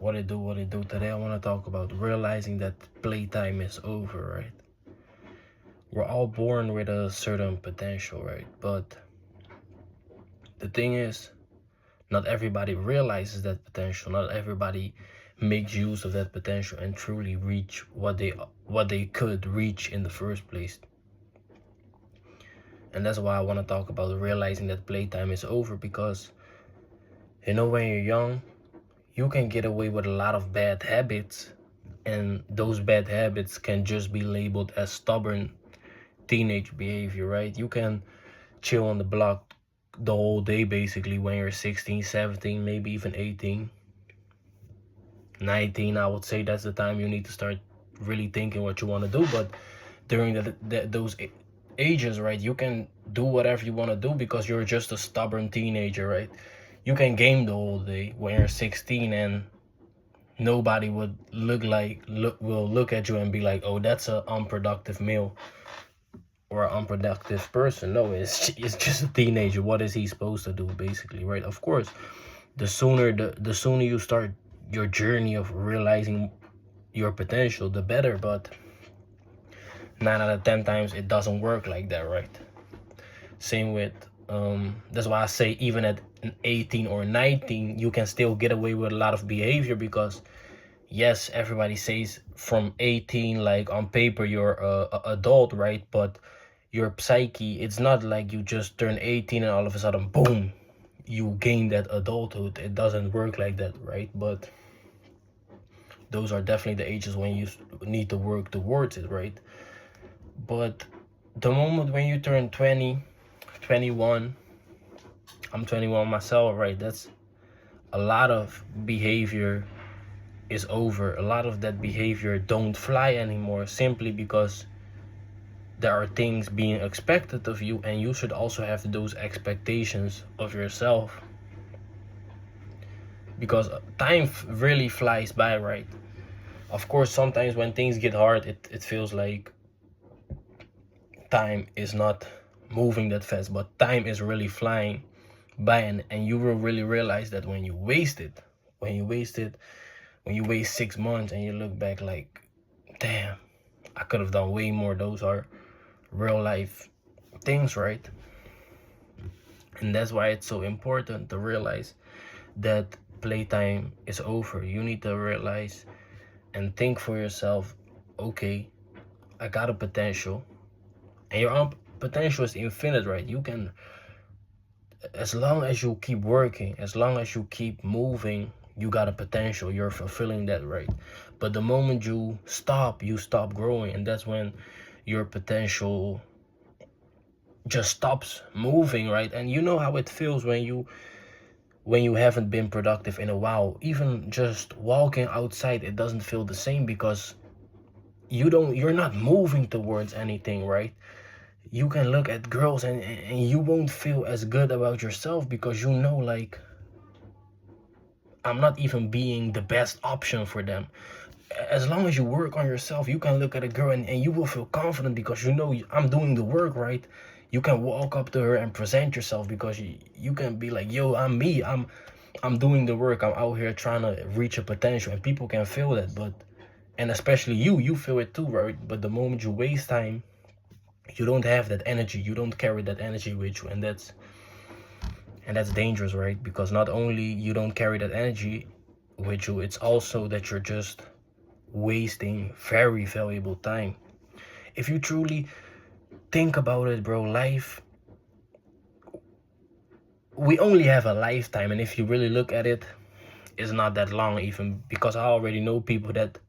what it do. Today I want to talk about realizing that playtime is over, right? We're all born with a certain potential, right? But the thing is, not everybody realizes that potential. Not everybody makes use of that potential and truly reach what they could reach in the first place. And that's why I want to talk about realizing that playtime is over, because when you're young, you can get away with a lot of bad habits, and those bad habits can just be labeled as stubborn teenage behavior, right? You can chill on the block the whole day basically when you're 16, 17, maybe even 18, 19. I would say that's the time you need to start really thinking what you want to do. But during those ages, right, you can do whatever you want to do because you're just a stubborn teenager, right? You can game the whole day when you're 16, and nobody would will look at you and be like, oh, that's an unproductive male or an unproductive person. No, it's just a teenager. What is he supposed to do basically, right? Of course, the sooner you start your journey of realizing your potential, the better. But 9 out of 10 times it doesn't work like that, right? Same with that's why I say even at 18 or 19 you can still get away with a lot of behavior, because yes, everybody says from 18, like on paper you're a adult, right? But your psyche, it's not like you just turn 18 and all of a sudden boom, you gain that adulthood. It doesn't work like that, right? But those are definitely the ages when you need to work towards it, right? But the moment when you turn 20, 21, I'm 21 myself, right? That's a lot of behavior is over. A lot of that behavior don't fly anymore, simply because there are things being expected of you, and you should also have those expectations of yourself, because time really flies by, right? Of course, sometimes when things get hard, it feels like time is not moving that fast, but time is really flying by, and you will really realize that when you waste it, when you waste it, when you waste 6 months and you look back like, damn, I could have done way more. Those are real life things, right? And that's why it's so important to realize that playtime is over. You need to realize and think for yourself, okay, I got a potential, and your own potential is infinite, right? You can, as long as you keep working, as long as you keep moving, you got a potential. You're fulfilling that, right? But the moment you stop growing, and that's when your potential just stops moving, right? And you know how it feels when you haven't been productive in a while. Even just walking outside, it doesn't feel the same, because you're not moving towards anything, right? You can look at girls, and you won't feel as good about yourself, because like, I'm not even being the best option for them. As long as you work on yourself, you can look at a girl, and you will feel confident, because I'm doing the work, right? You can walk up to her and present yourself, because you can be like, yo, I'm me. I'm doing the work. I'm out here trying to reach a potential, and people can feel that. But, and especially you feel it too, right? But the moment you waste time, you don't have that energy. You don't carry that energy with you, and that's dangerous, right? Because not only you don't carry that energy with you, it's also that you're just wasting very valuable time. If you truly think about it, bro, life, we only have a lifetime, and if you really look at it, it's not that long, even, because I already know people that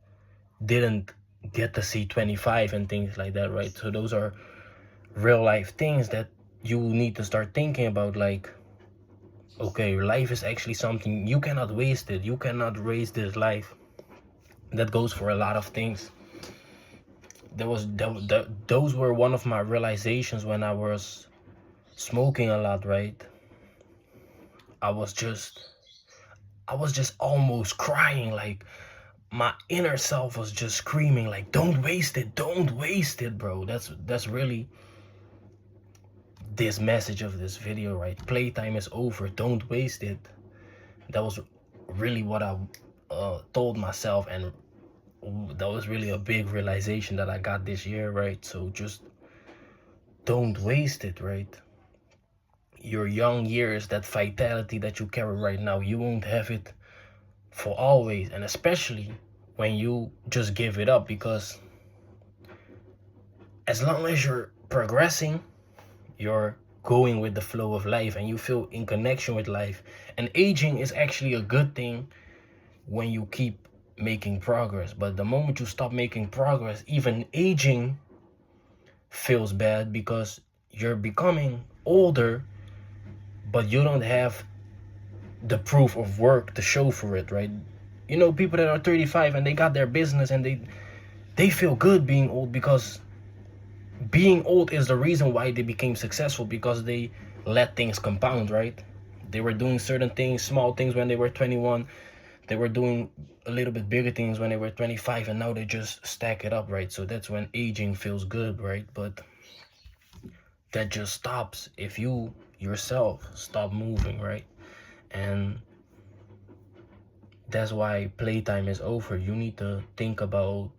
didn't get to see 25 and things like that, right? So those are real life things that you need to start thinking about, like, okay, life is actually something, you cannot waste it. You cannot waste this life. That goes for a lot of things. Those were one of my realizations when I was smoking a lot, right? I was just almost crying. Like, my inner self was just screaming like, don't waste it, bro. That's really this message of this video, right? Playtime is over, don't waste it. That was really what I told myself, and that was really a big realization that I got this year, right? So just don't waste it, right? Your young years, that vitality that you carry right now, you won't have it for always, and especially when you just give it up, because as long as you're progressing, you're going with the flow of life and you feel in connection with life. And aging is actually a good thing when you keep making progress. But the moment you stop making progress, even aging feels bad, because you're becoming older, but you don't have the proof of work to show for it, right? You know, people that are 35 and they got their business, and they feel good being old, because being old is the reason why they became successful, because they let things compound, right? They were doing certain things, small things, when they were 21. They were doing a little bit bigger things when they were 25, and now they just stack it up, right? So that's when aging feels good, right? But that just stops if you yourself stop moving, right? And that's why playtime is over. You need to think about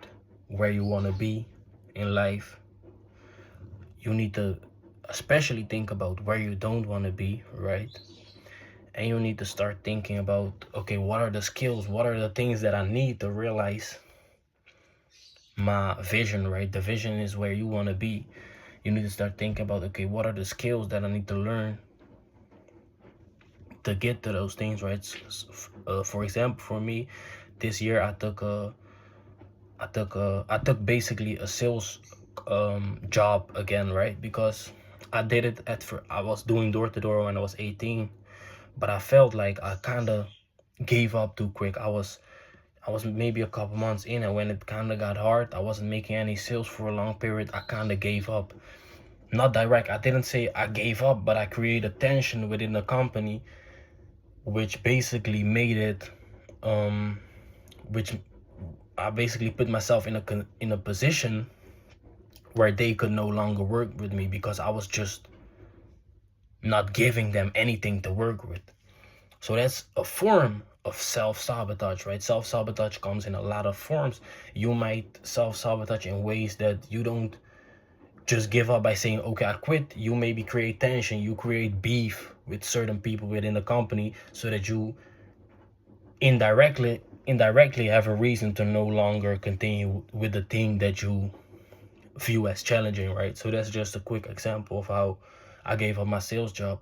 where you want to be in life. You need to especially think about where you don't want to be, right? And you need to start thinking about, okay, what are the skills, what are the things that I need to realize my vision, right? The vision is where you want to be. You need to start thinking about, okay, what are the skills that I need to learn to get to those things, right? For example, for me, this year I took basically a sales job again, right? Because I did it I was doing door to door when I was 18, but I felt like I kind of gave up too quick. I was maybe a couple months in, and when it kind of got hard, I wasn't making any sales for a long period. I kind of gave up. Not direct. I didn't say I gave up, but I created tension within the company, which basically made it, which I basically put myself in a position where they could no longer work with me, because I was just not giving them anything to work with. So that's a form of self-sabotage, right? Self-sabotage comes in a lot of forms. You might self-sabotage in ways that you don't just give up by saying, okay, I quit. You maybe create tension, you create beef with certain people within the company, so that you indirectly have a reason to no longer continue with the thing that you view as challenging, right? So that's just a quick example of how I gave up my sales job,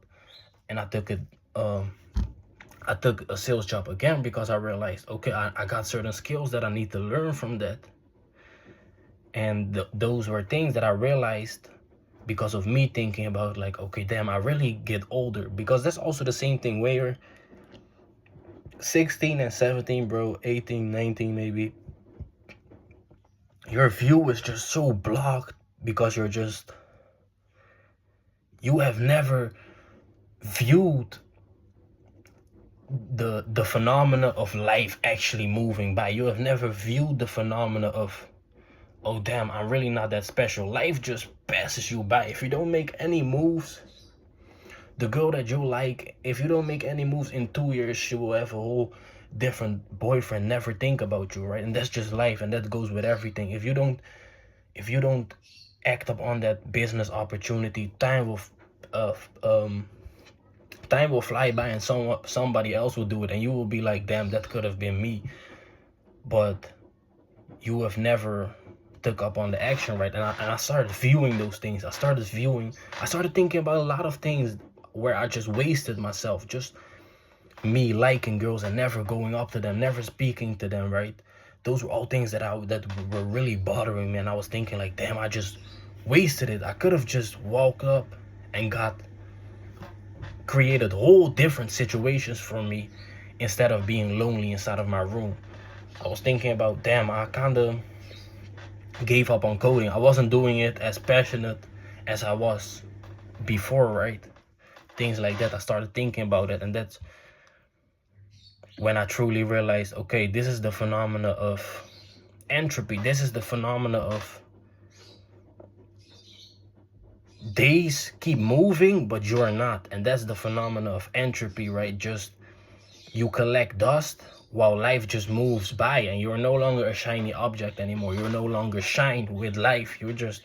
and um I took a sales job again, because I realized, okay, I got certain skills that I need to learn from that. And those were things that I realized because of me thinking about, like, okay, damn, I really get older. Because that's also the same thing where you're 16 and 17, bro, 18, 19 maybe. Your view is just so blocked, because you have never viewed the phenomena of life actually moving by. You have never viewed the phenomena of, oh damn, I'm really not that special. Life just passes you by. If you don't make any moves, the girl that you like, if you don't make any moves, in 2 years she will have a whole different boyfriend, never think about you, right? And that's just life, and that goes with everything. If you don't act up on that business opportunity, uh, um time will fly by, and somebody else will do it, and you will be like, damn, that could have been me. But you have never took up on the action, right? And I started viewing those things. I started thinking about a lot of things where I just wasted myself, just me liking girls and never going up to them, never speaking to them, right? Those were all things that were really bothering me, and I was thinking, like, damn, I just wasted it. I could have just walked up and created whole different situations for me, instead of being lonely inside of my room. I was thinking about, damn, I kind of gave up on coding. I wasn't doing it as passionate as I was before, right? Things like that. I started thinking about it, and that's when I truly realized, okay, this is the phenomena of entropy. This is the phenomena of days keep moving, but you're not. And that's the phenomena of entropy, right? Just you collect dust while life just moves by, and you're no longer a shiny object anymore. You're no longer shined with life. You're just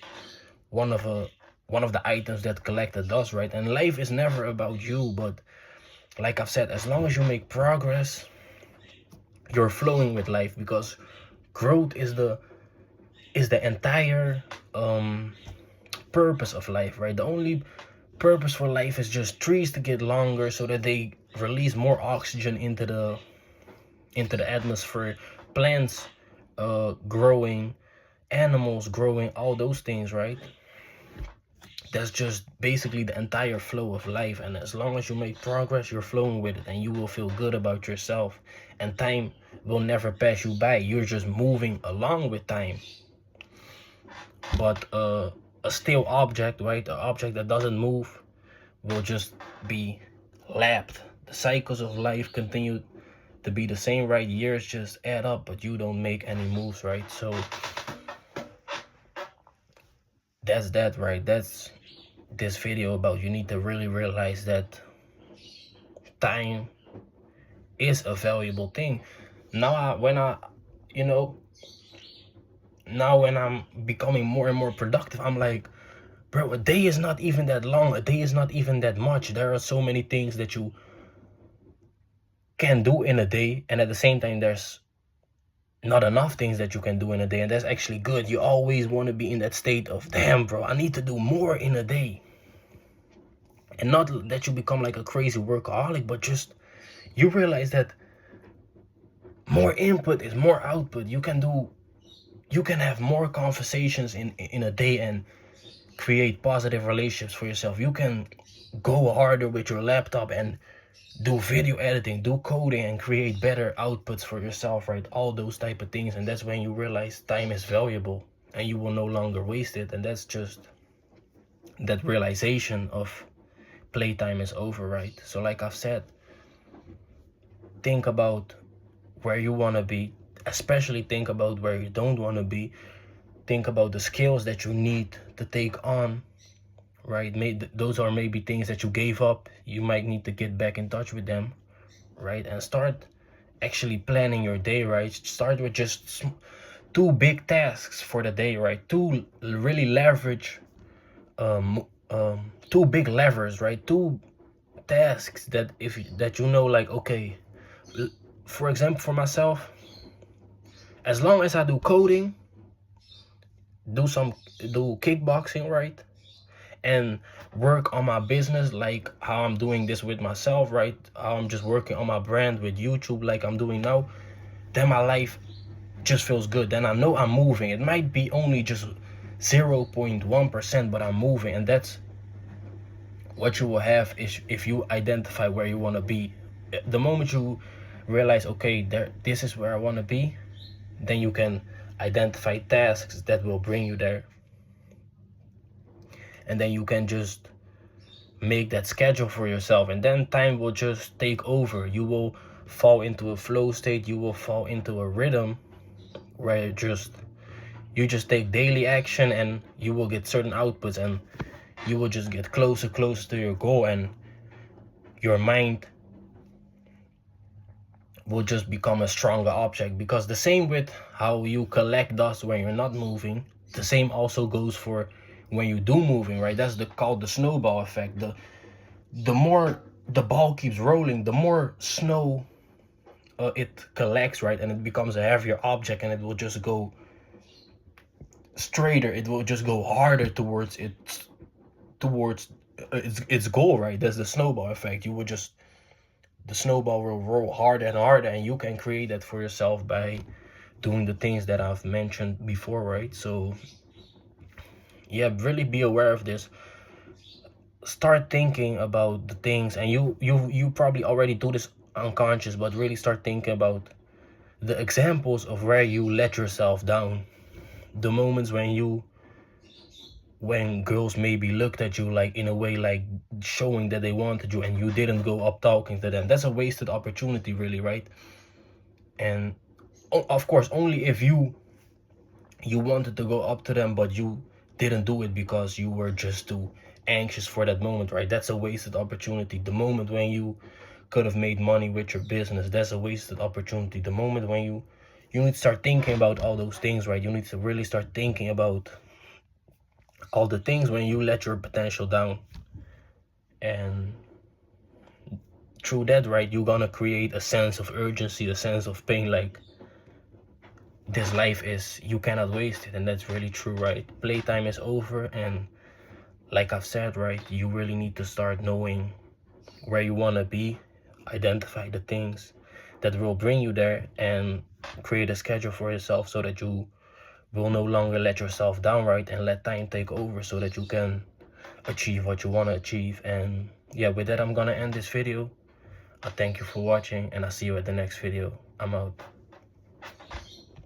one of a one of the items that collected dust, right? And life is never about you, but like I've said, as long as you make progress, you're flowing with life, because growth is the entire purpose of life, right? The only purpose for life is just trees to get longer so that they release more oxygen into the atmosphere, plants growing, animals growing, all those things, right? That's just basically the entire flow of life. And as long as you make progress, you're flowing with it, and you will feel good about yourself, and time will never pass you by. You're just moving along with time. But a still object, right, an object that doesn't move, will just be lapped. The cycles of life continue to be the same, right? Years just add up, but you don't make any moves, right? So that's that, right? That's this video about. You need to really realize that time is a valuable thing. You know, now when I'm becoming more and more productive, I'm like, bro, a day is not even that long. A day is not even that much. There are so many things that you can do in a day, and at the same time, there's not enough things that you can do in a day, and that's actually good. You always want to be in that state of, damn, bro, I need to do more in a day. And not that you become like a crazy workaholic, but just you realize that more input is more output. You can have more conversations in a day and create positive relationships for yourself. You can go harder with your laptop and do video editing, do coding, and create better outputs for yourself, right? All those type of things. And that's when you realize time is valuable and you will no longer waste it. And that's just that realization of playtime is over, right? So like I've said, think about where you want to be, especially think about where you don't want to be. Think about the skills that you need to take on, right? Those are maybe things that you gave up. You might need to get back in touch with them, right? And start actually planning your day, right? Start with just two big tasks for the day, right? Two really leverage, two big levers, right? Two tasks that that you know, like, okay, for example, for myself, as long as I do coding, do kickboxing, right, and work on my business, like how I'm doing this with myself, right, how I'm just working on my brand with YouTube like I'm doing now, then my life just feels good. Then I know I'm moving. It might be only just 0.1%, but I'm moving. And that's what you will have is if you identify where you want to be. The moment you realize, okay, this is where I want to be, then you can identify tasks that will bring you there, and then you can just make that schedule for yourself, and then time will just take over. You will fall into a flow state. You will fall into a rhythm where you just take daily action, and you will get certain outputs, and you will just get closer to your goal, and your mind will just become a stronger object. Because the same with how you collect dust when you're not moving, the same also goes for when you do moving, right? That's called the snowball effect. The more the ball keeps rolling, the more snow it collects, right? And it becomes a heavier object, and it will just go straighter. It will just go harder towards its goal, right? That's the snowball effect. The snowball will roll harder and harder, and you can create that for yourself by doing the things that I've mentioned before, right? So yeah, really be aware of this. Start thinking about the things, and you probably already do this unconscious, but really start thinking about the examples of where you let yourself down. The moments when girls maybe looked at you like in a way, like showing that they wanted you, and you didn't go up talking to them. That's a wasted opportunity, really, right? And of course, only if you wanted to go up to them, but you didn't do it because you were just too anxious for that moment, right? That's a wasted opportunity. The moment when you could have made money with your business. That's a wasted opportunity. The moment when you need to start thinking about all those things, right? You need to really start thinking about all the things when you let your potential down. And through that, right, you're gonna create a sense of urgency, a sense of pain, like this life is, you cannot waste it. And that's really true, right? Playtime is over, and like I've said, right, you really need to start knowing where you want to be, identify the things that will bring you there, and create a schedule for yourself so that you will no longer let yourself down, right, and let time take over so that you can achieve what you want to achieve. And yeah, with that, I'm gonna end this video. I thank you for watching, and I'll see you at the next video. I'm out.